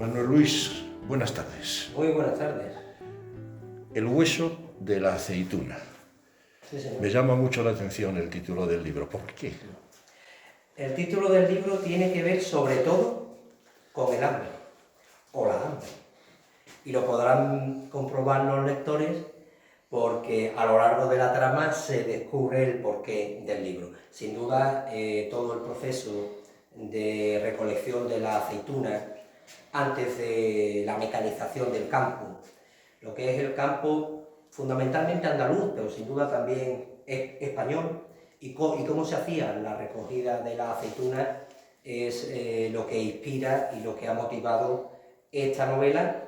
Manuel Luis, buenas tardes. Muy buenas tardes. El hueso de la aceituna. Sí, señor. Me llama mucho la atención el título del libro. ¿Por qué? El título del libro tiene que ver sobre todo con el hambre, o la hambre. Y lo podrán comprobar los lectores porque a lo largo de la trama se descubre el porqué del libro. Sin duda, todo el proceso de recolección de la aceituna antes de la mecanización del campo, lo que es el campo fundamentalmente andaluz, pero sin duda también español, y cómo se hacía la recogida de la aceituna es lo que inspira y lo que ha motivado esta novela,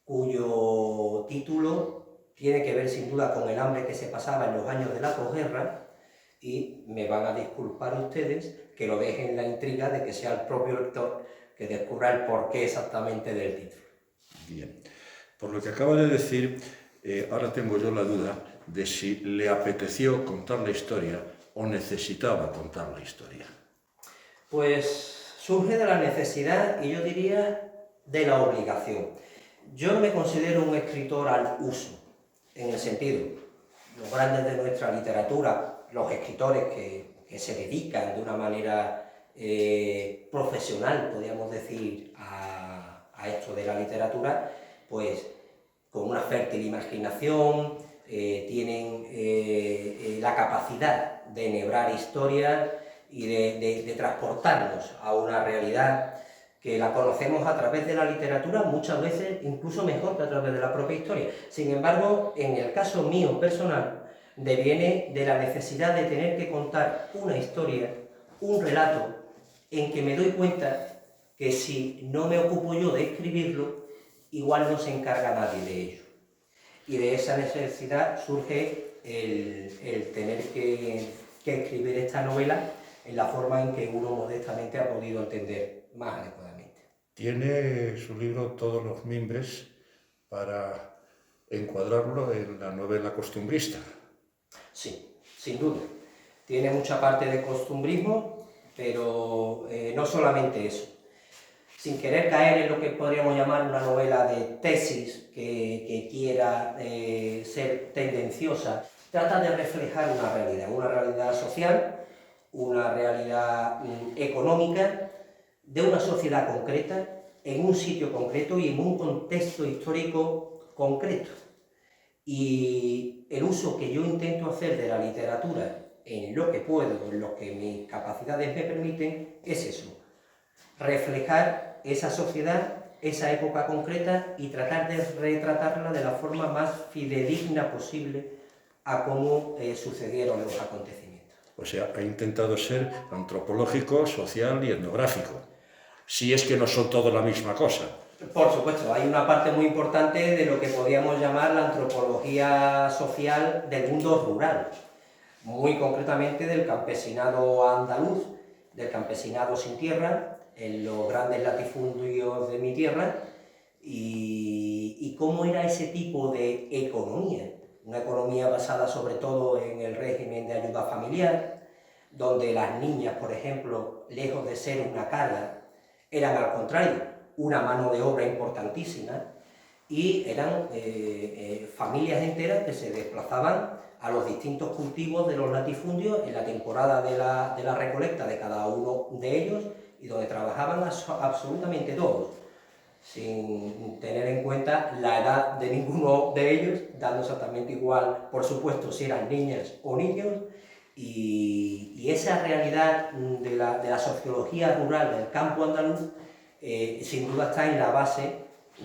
cuyo título tiene que ver sin duda con el hambre que se pasaba en los años de la posguerra, y me van a disculpar ustedes que lo dejen en la intriga de que sea el propio lector que descubra el porqué exactamente del título. Bien. Por lo que acaba de decir, ahora tengo yo la duda de si le apeteció contar la historia o necesitaba contar la historia. Pues surge de la necesidad y yo diría de la obligación. Yo no me considero un escritor al uso, en el sentido, los grandes de nuestra literatura, los escritores que se dedican de una manera profesional, podríamos decir, a esto de la literatura, pues con una fértil imaginación, tienen la capacidad de enhebrar historias y de transportarnos a una realidad que la conocemos a través de la literatura, muchas veces incluso mejor que a través de la propia historia. Sin embargo, en el caso mío personal, deviene de la necesidad de tener que contar una historia, un relato, en que me doy cuenta que si no me ocupo yo de escribirlo, igual no se encarga nadie de ello. Y de esa necesidad surge el tener que escribir esta novela en la forma en que uno modestamente ha podido entender más adecuadamente. Tiene su libro todos los mimbres para encuadrarlo en la novela costumbrista. Sí, sin duda. Tiene mucha parte de costumbrismo, pero no solamente eso. Sin querer caer en lo que podríamos llamar una novela de tesis que quiera ser tendenciosa, trata de reflejar una realidad social, una realidad económica, de una sociedad concreta, en un sitio concreto y en un contexto histórico concreto. Y el uso que yo intento hacer de la literatura en lo que puedo, en lo que mis capacidades me permiten, es eso: reflejar esa sociedad, esa época concreta y tratar de retratarla de la forma más fidedigna posible a cómo sucedieron los acontecimientos. O sea, ha intentado ser antropológico, social y etnográfico. Si es que no son todos la misma cosa. Por supuesto, hay una parte muy importante de lo que podríamos llamar la antropología social del mundo rural, muy concretamente del campesinado andaluz, del campesinado sin tierra, en los grandes latifundios de mi tierra, y cómo era ese tipo de economía, una economía basada sobre todo en el régimen de ayuda familiar, donde las niñas, por ejemplo, lejos de ser una carga, eran al contrario una mano de obra importantísima, y eran familias enteras que se desplazaban a los distintos cultivos de los latifundios en la temporada de la recolecta de cada uno de ellos, y donde trabajaban absolutamente todos, sin tener en cuenta la edad de ninguno de ellos, dando exactamente igual, por supuesto, si eran niñas o niños, y esa realidad de la sociología rural del campo andaluz sin duda está en la base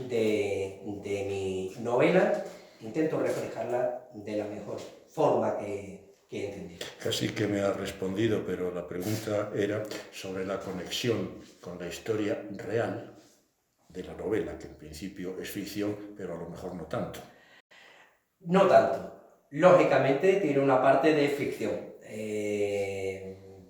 de mi novela. Intento reflejarla de la mejor forma que he entendido. Casi que me ha respondido, pero la pregunta era sobre la conexión con la historia real de la novela, que en principio es ficción, pero a lo mejor no tanto. No tanto. Lógicamente tiene una parte de ficción,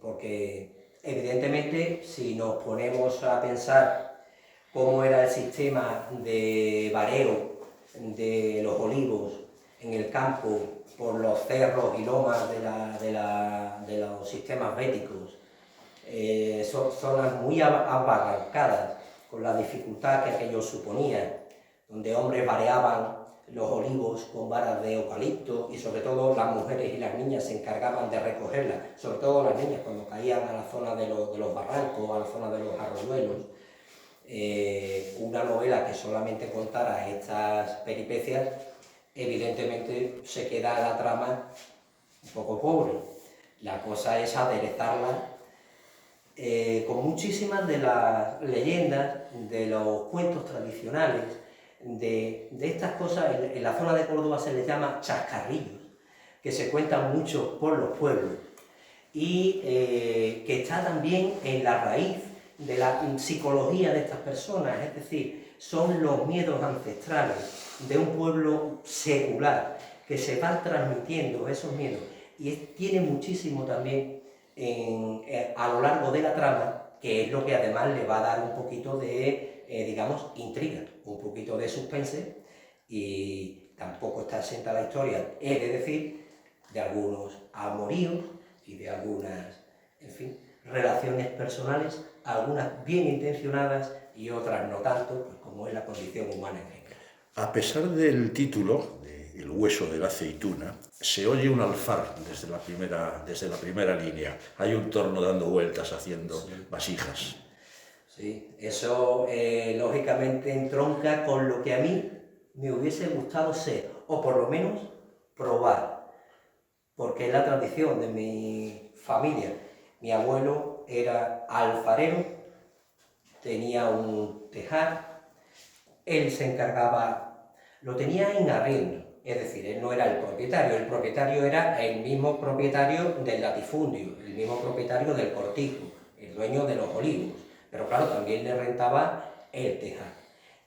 porque evidentemente si nos ponemos a pensar cómo era el sistema de vareo de los olivos en el campo por los cerros y lomas de los sistemas béticos, son zonas muy abarrancadas, con la dificultad que aquello suponía, donde hombres vareaban los olivos con varas de eucalipto y sobre todo las mujeres y las niñas se encargaban de recogerlas, sobre todo las niñas cuando caían a la zona de los barrancos, a la zona de los arroyuelos. Una novela que solamente contara estas peripecias, evidentemente se queda la trama un poco pobre. La cosa es aderezarla con muchísimas de las leyendas, de los cuentos tradicionales, de estas cosas. En la zona de Córdoba se les llama chascarrillos, que se cuentan mucho por los pueblos y que está también en la raíz de la psicología de estas personas, es decir, son los miedos ancestrales de un pueblo secular que se van transmitiendo esos miedos, y tiene muchísimo también a lo largo de la trama, que es lo que además le va a dar un poquito de, digamos, intriga, un poquito de suspense, y tampoco está exenta la historia, he de decir, de algunos amoríos y de algunas, en fin, relaciones personales, algunas bien intencionadas y otras no tanto, pues como es la condición humana en general. A pesar del título, El hueso de la aceituna, se oye un alfar desde la primera línea. Hay un torno dando vueltas haciendo vasijas. Sí, eso lógicamente entronca con lo que a mí me hubiese gustado ser, o por lo menos probar, porque es la tradición de mi familia. Mi abuelo era alfarero, tenía un tejar, él se encargaba, lo tenía en arriendo, es decir, él no era el propietario era el mismo propietario del latifundio, el mismo propietario del cortijo, el dueño de los olivos, pero claro, también le rentaba el tejar.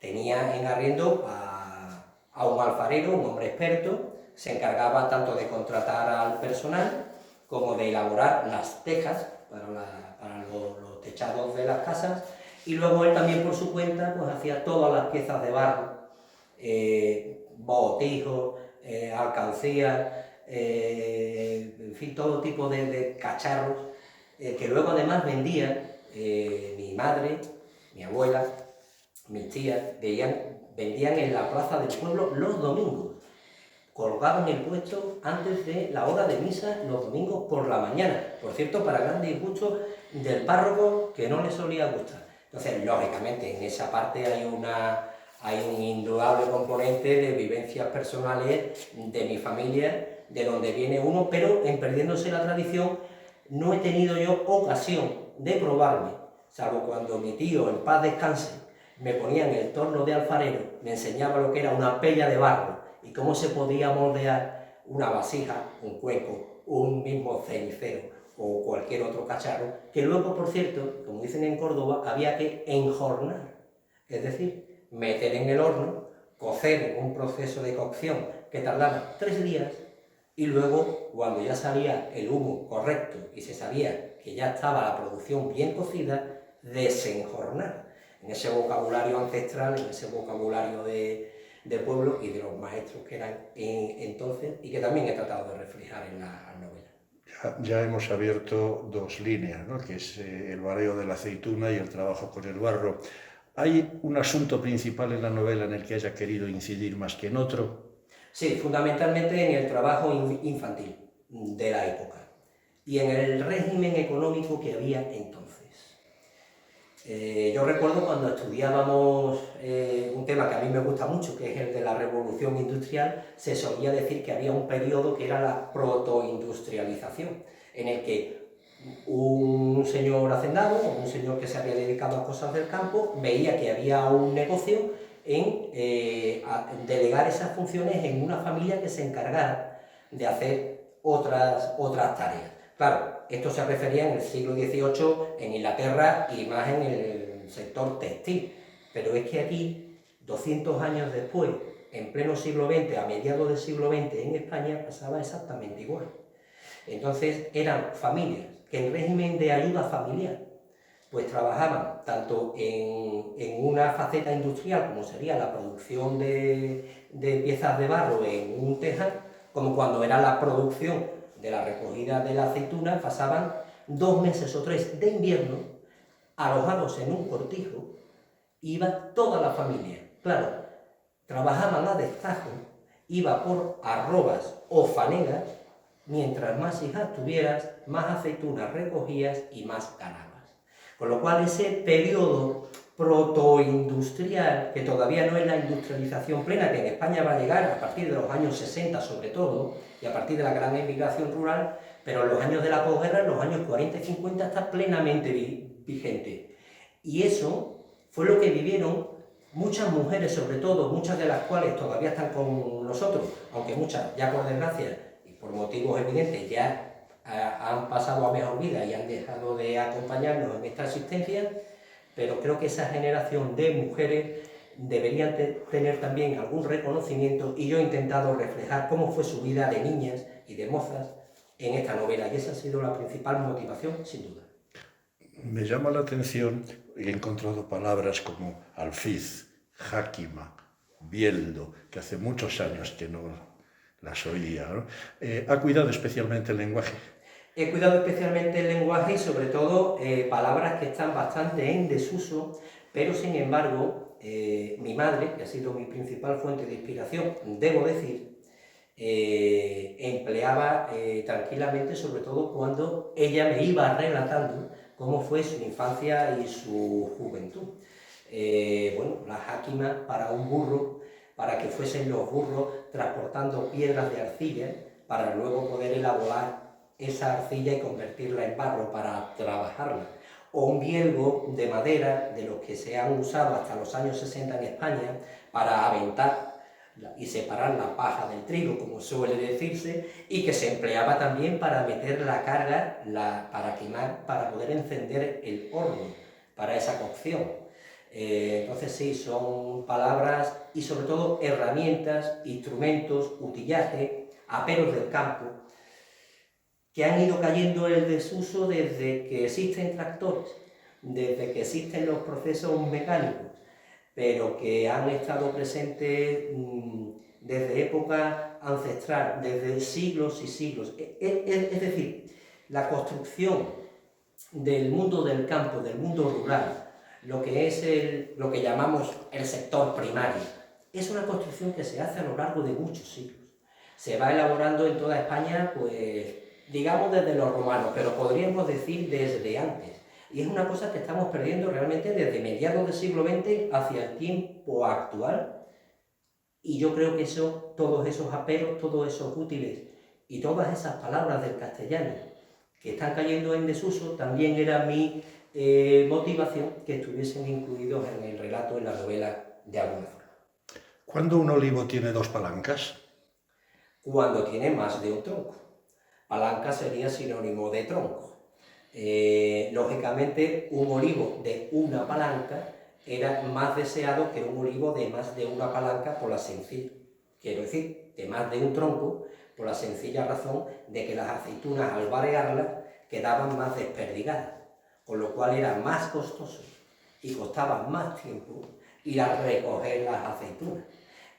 Tenía en arriendo a un alfarero, un hombre experto, se encargaba tanto de contratar al personal como de elaborar las tejas para los techados de las casas, y luego él también por su cuenta pues hacía todas las piezas de barro, botijos, alcancías, en fin, todo tipo de cacharros, que luego además vendían mi madre, mi abuela, mis tías, vendían en la plaza del pueblo los domingos. Colgaban el puesto antes de la hora de misa los domingos por la mañana. Por cierto, para gran disgusto del párroco, que no le solía gustar. Entonces, lógicamente, en esa parte hay un indudable componente de vivencias personales de mi familia, de donde viene uno, pero en perdiéndose la tradición, no he tenido yo ocasión de probarme, salvo cuando mi tío, en paz descanse, me ponía en el torno de alfarero, me enseñaba lo que era una pella de barro y cómo se podía moldear una vasija, un cuenco, un mismo cenicero o cualquier otro cacharro, que luego, por cierto, como dicen en Córdoba, había que enjornar, es decir, meter en el horno, cocer en un proceso de cocción que tardaba 3 días, y luego, cuando ya salía el humo correcto y se sabía que ya estaba la producción bien cocida, desenjornar, en ese vocabulario ancestral, en ese vocabulario de pueblo y de los maestros que eran entonces, y que también he tratado de reflejar en la novela. Ya hemos abierto 2 líneas, ¿no? Que es el vareo de la aceituna y el trabajo con el barro. ¿Hay un asunto principal en la novela en el que haya querido incidir más que en otro? Sí, fundamentalmente en el trabajo infantil de la época y en el régimen económico que había entonces. Yo recuerdo cuando estudiábamos un tema que a mí me gusta mucho, que es el de la revolución industrial, se solía decir que había un periodo que era la protoindustrialización, en el que un señor hacendado, o un señor que se había dedicado a cosas del campo, veía que había un negocio en delegar esas funciones en una familia que se encargara de hacer otras tareas. Claro, esto se refería en el siglo XVIII en Inglaterra y más en el sector textil, pero es que aquí, 200 años después, en pleno siglo XX, a mediados del siglo XX en España, pasaba exactamente igual. Entonces eran familias que en régimen de ayuda familiar pues trabajaban tanto en una faceta industrial como sería la producción de piezas de barro en un tejar, como cuando era la producción de la recogida de la aceituna, pasaban 2 meses o 3 de invierno alojados en un cortijo iba toda la familia. Claro, trabajaban a destajo, iba por arrobas o fanegas, mientras más hijas tuvieras, más aceitunas recogías y más ganabas. Con lo cual ese periodo protoindustrial, que todavía no es la industrialización plena, que en España va a llegar a partir de los años 60 sobre todo, y a partir de la gran emigración rural, pero en los años de la posguerra, en los años 40 y 50, está plenamente vigente. Y eso fue lo que vivieron muchas mujeres, sobre todo, muchas de las cuales todavía están con nosotros, aunque muchas, ya por desgracia, y por motivos evidentes, ya han pasado a mejor vida y han dejado de acompañarnos en esta existencia, pero creo que esa generación de mujeres deberían tener también algún reconocimiento, y yo he intentado reflejar cómo fue su vida de niñas y de mozas en esta novela, y esa ha sido la principal motivación, sin duda. Me llama la atención, he encontrado palabras como alfiz, jáquima, bieldo, que hace muchos años que no las oía, ¿no? ¿Ha cuidado especialmente el lenguaje? He cuidado especialmente el lenguaje y sobre todo palabras que están bastante en desuso, pero sin embargo mi madre, que ha sido mi principal fuente de inspiración, debo decir, empleaba tranquilamente, sobre todo cuando ella me iba relatando cómo fue su infancia y su juventud. Bueno, la jáquima para un burro, para que fuesen los burros transportando piedras de arcilla, para luego poder elaborar esa arcilla y convertirla en barro para trabajarla. O un bielgo de madera, de los que se han usado hasta los años 60 en España, para aventar y separar la paja del trigo, como suele decirse, y que se empleaba también para meter la carga, para quemar, para poder encender el horno, para esa cocción. Entonces sí, son palabras y sobre todo herramientas, instrumentos, utillaje, aperos del campo, que han ido cayendo en el desuso desde que existen tractores, desde que existen los procesos mecánicos, pero que han estado presentes desde época ancestral, desde siglos y siglos. Es decir, la construcción del mundo del campo, del mundo rural, lo que es lo que llamamos el sector primario, es una construcción que se hace a lo largo de muchos siglos. Se va elaborando en toda España, pues, digamos desde los romanos, pero podríamos decir desde antes. Y es una cosa que estamos perdiendo realmente desde mediados del siglo XX hacia el tiempo actual. Y yo creo que todos esos aperos, todos esos útiles y todas esas palabras del castellano que están cayendo en desuso, también era mi motivación que estuviesen incluidos en el relato, en la novela, de alguna forma. ¿Cuándo un olivo tiene dos palancas? Cuando tiene más de un tronco. Palanca sería sinónimo de tronco. Lógicamente, un olivo de una palanca era más deseado que un olivo de más de una palanca por la sencilla, quiero decir, de más de un tronco, por la sencilla razón de que las aceitunas al variarlas quedaban más desperdigadas, con lo cual era más costoso y costaba más tiempo ir a recoger las aceitunas.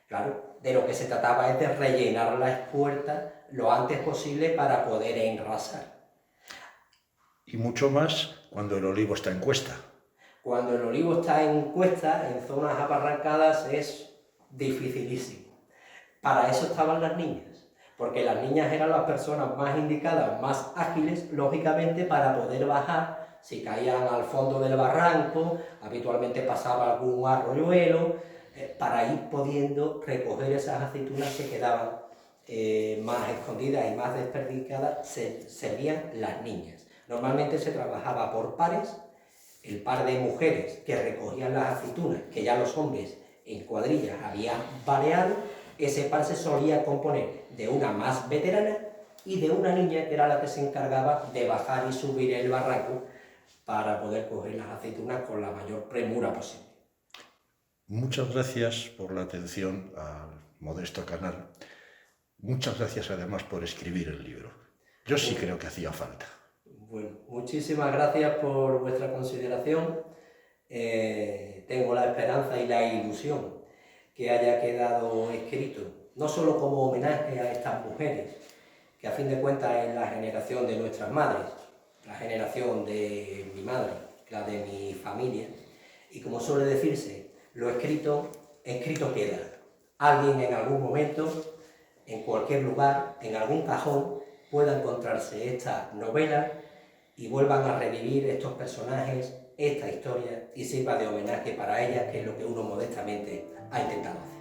Claro, de lo que se trataba es de rellenar la espuerta lo antes posible para poder enrasar. Y mucho más cuando el olivo está en cuesta. Cuando el olivo está en cuesta, en zonas abarrancadas, es dificilísimo. Para eso estaban las niñas, porque las niñas eran las personas más indicadas, más ágiles, lógicamente, para poder bajar. Si caían al fondo del barranco, habitualmente pasaba algún arroyuelo, para ir pudiendo recoger esas aceitunas que quedaban más escondidas y más desperdicadas, servían las niñas. Normalmente se trabajaba por pares, el par de mujeres que recogían las aceitunas, que ya los hombres en cuadrillas habían baleado, ese par se solía componer de una más veterana y de una niña que era la que se encargaba de bajar y subir el barranco para poder coger las aceitunas con la mayor premura posible. Muchas gracias por la atención al modesto canal. Muchas gracias además por escribir el libro. Yo sí creo que hacía falta. Bueno, muchísimas gracias por vuestra consideración. Tengo la esperanza y la ilusión que haya quedado escrito, no solo como homenaje a estas mujeres, que a fin de cuentas es la generación de nuestras madres, la generación de mi madre, la de mi familia, Y como suele decirse, lo escrito, escrito queda. Alguien en algún momento, en cualquier lugar, en algún cajón, pueda encontrarse esta novela y vuelvan a revivir estos personajes, esta historia, y sirva de homenaje para ellas, que es lo que uno modestamente ha intentado hacer.